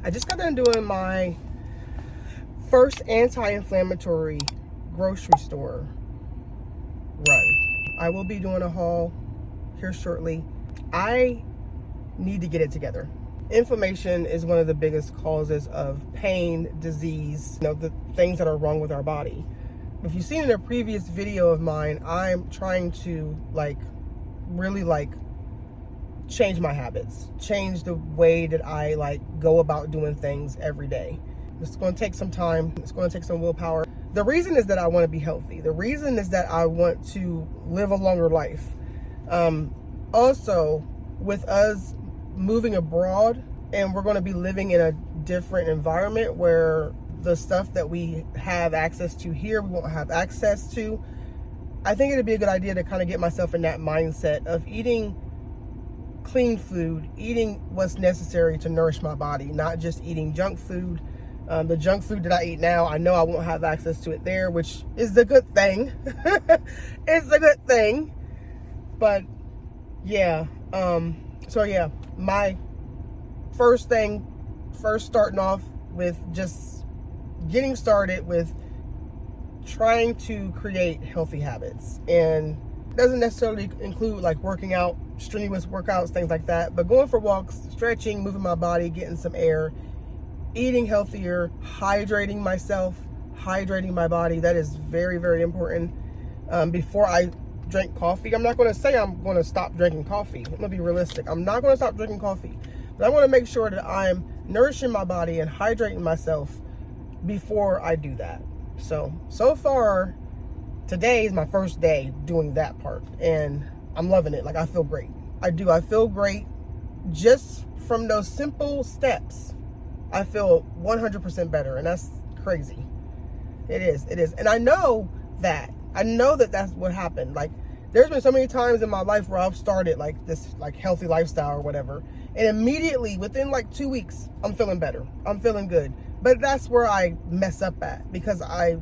I just got done doing my first anti-inflammatory grocery store run. I will be doing a haul here shortly. I need to get it together. Inflammation is one of the biggest causes of pain, disease, the things that are wrong with our body. If you've seen in a previous video of mine, I'm trying to really change my habits, change the way that I go about doing things every day. It's going to take some time. It's going to take some willpower. The reason is that I want to be healthy. The reason is that I want to live a longer life. Also, with us moving abroad, and we're going to be living in a different environment where the stuff that we have access to here, we won't have access to. I think it'd be a good idea to kind of get myself in that mindset of eating clean food, eating what's necessary to nourish my body, not just eating junk food. The junk food that I eat now, I know I won't have access to it there, which is the good thing. It's a good thing. But yeah, so yeah, my first starting off with just getting started with trying to create healthy habits. And it doesn't necessarily include working out, strenuous workouts, things like that, but going for walks, stretching, moving my body, getting some air, eating healthier, hydrating myself, hydrating my body. That is very, very important. Before I drink coffee, I'm not going to say I'm going to stop drinking coffee. I'm going to be realistic. I'm not going to stop drinking coffee, but I want to make sure that I'm nourishing my body and hydrating myself before I do that. So far, today is my first day doing that part, and I'm loving it. I feel great. I feel great just from those simple steps. I feel 100% better, and that's crazy. It is. And I know that that's what happened. There's been so many times in my life where I've started this healthy lifestyle or whatever, and immediately within 2 weeks, I'm feeling better. I'm feeling good. But that's where I mess up at, because I'll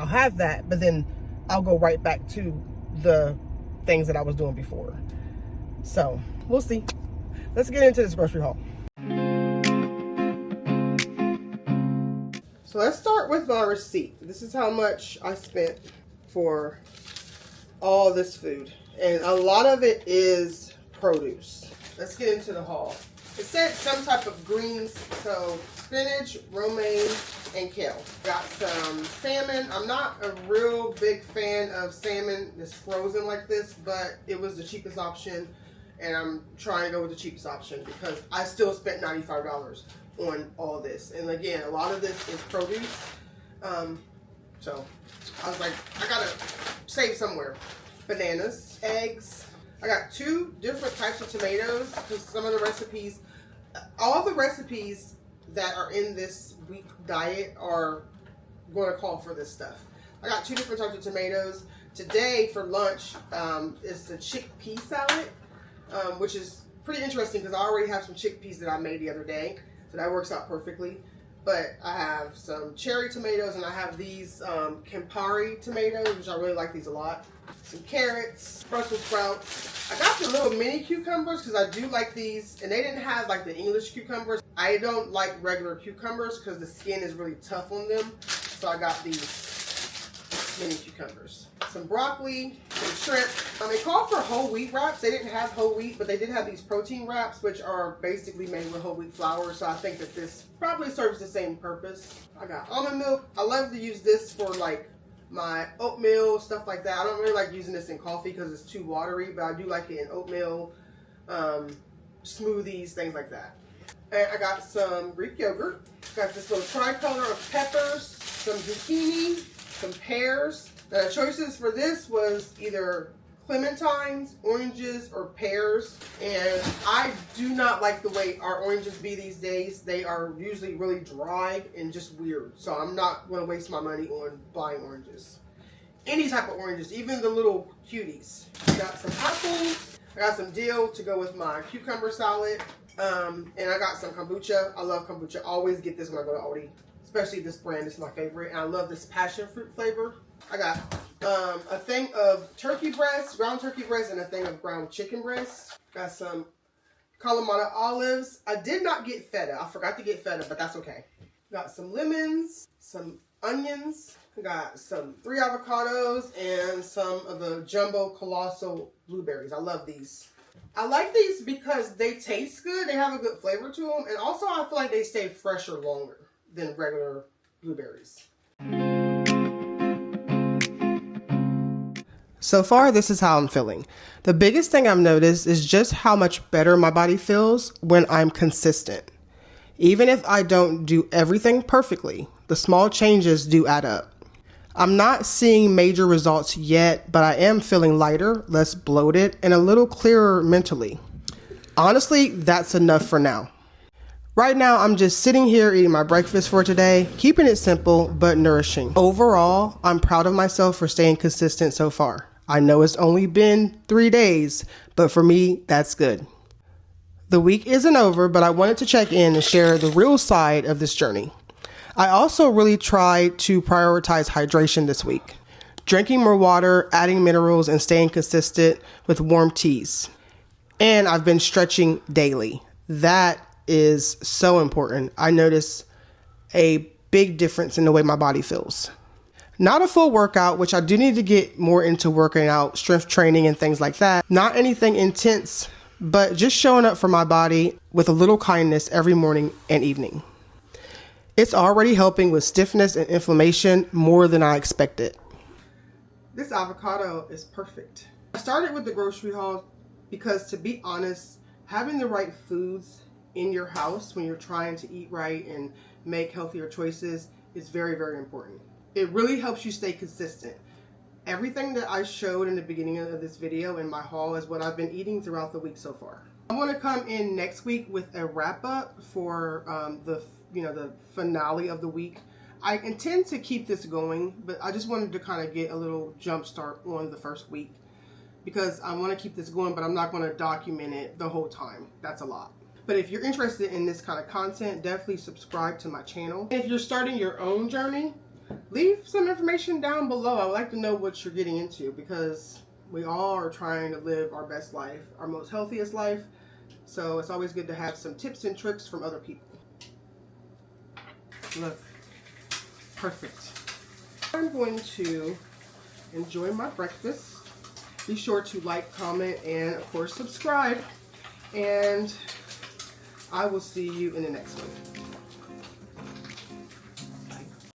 have that, but then I'll go right back to the things that I was doing before. So we'll see. Let's get into this grocery haul. So let's start with my receipt. This is how much I spent for all this food. And a lot of it is produce. Let's get into the haul. It said some type of greens, so spinach, romaine, and kale. Got some salmon. I'm not a real big fan of salmon that's frozen like this, but it was the cheapest option, and I'm trying to go with the cheapest option because I still spent $95 on all this. And again, a lot of this is produce. So I was like, I gotta save somewhere. Bananas, eggs. I got 2 different types of tomatoes because some of the recipes, all the recipes that are in this week diet are going to call for this stuff. I got 2 different types of tomatoes. Today for lunch is the chickpea salad, which is pretty interesting because I already have some chickpeas that I made the other day, so that works out perfectly. But I have some cherry tomatoes, and I have these Campari tomatoes, which I really like these a lot. Some carrots, Brussels sprouts. I got the little mini cucumbers because I do like these, and they didn't have the English cucumbers. I don't like regular cucumbers because the skin is really tough on them, so I got these mini cucumbers. Some broccoli, some shrimp. They called for whole wheat wraps. They didn't have whole wheat, but they did have these protein wraps, which are basically made with whole wheat flour. So I think that this probably serves the same purpose. I got almond milk. I love to use this for my oatmeal, stuff like that. I don't really like using this in coffee because it's too watery, but I do like it in oatmeal, smoothies, things like that. And I got some Greek yogurt. Got this little tricolor of peppers, some zucchini, some pears. The choices for this was either clementines, oranges, or pears. And I do not like the way our oranges be these days. They are usually really dry and just weird. So I'm not going to waste my money on buying oranges. Any type of oranges, even the little cuties. Got some apples. I got some dill to go with my cucumber salad. And I got some kombucha. I love kombucha. I always get this when I go to Aldi. Especially this brand. This is my favorite. And I love this passion fruit flavor. I got a thing of turkey breast, ground turkey breast, and a thing of ground chicken breast. Got some Kalamata olives. I did not get feta. I forgot to get feta, but that's okay. Got some lemons, some onions. Got some 3 avocados and some of the jumbo colossal blueberries. I love these. I like these because they taste good. They have a good flavor to them. And also I feel like they stay fresher longer than regular blueberries. So far, this is how I'm feeling. The biggest thing I've noticed is just how much better my body feels when I'm consistent. Even if I don't do everything perfectly, the small changes do add up. I'm not seeing major results yet, but I am feeling lighter, less bloated, and a little clearer mentally. Honestly, that's enough for now. Right now, I'm just sitting here eating my breakfast for today, keeping it simple but nourishing. Overall, I'm proud of myself for staying consistent so far. I know it's only been 3 days, but for me, that's good. The week isn't over, but I wanted to check in and share the real side of this journey. I also really tried to prioritize hydration this week. Drinking more water, adding minerals, and staying consistent with warm teas. And I've been stretching daily. That is so important. I notice a big difference in the way my body feels. Not a full workout, which I do need to get more into working out, strength training and things like that. Not anything intense, but just showing up for my body with a little kindness every morning and evening. It's already helping with stiffness and inflammation more than I expected. This avocado is perfect. I started with the grocery haul because, to be honest, having the right foods in your house when you're trying to eat right and make healthier choices is very, very important. It really helps you stay consistent. Everything that I showed in the beginning of this video in my haul is what I've been eating throughout the week so far. I'm going to come in next week with a wrap up for the finale of the week. I intend to keep this going, but I just wanted to kind of get a little jump start on the first week because I want to keep this going, but I'm not going to document it the whole time. That's a lot. But if you're interested in this kind of content, definitely subscribe to my channel. If you're starting your own journey, leave some information down below. I would like to know what you're getting into because we all are trying to live our best life, our most healthiest life. So it's always good to have some tips and tricks from other people. Look, perfect. I'm going to enjoy my breakfast. Be sure to like, comment, and of course subscribe. And I will see you in the next one.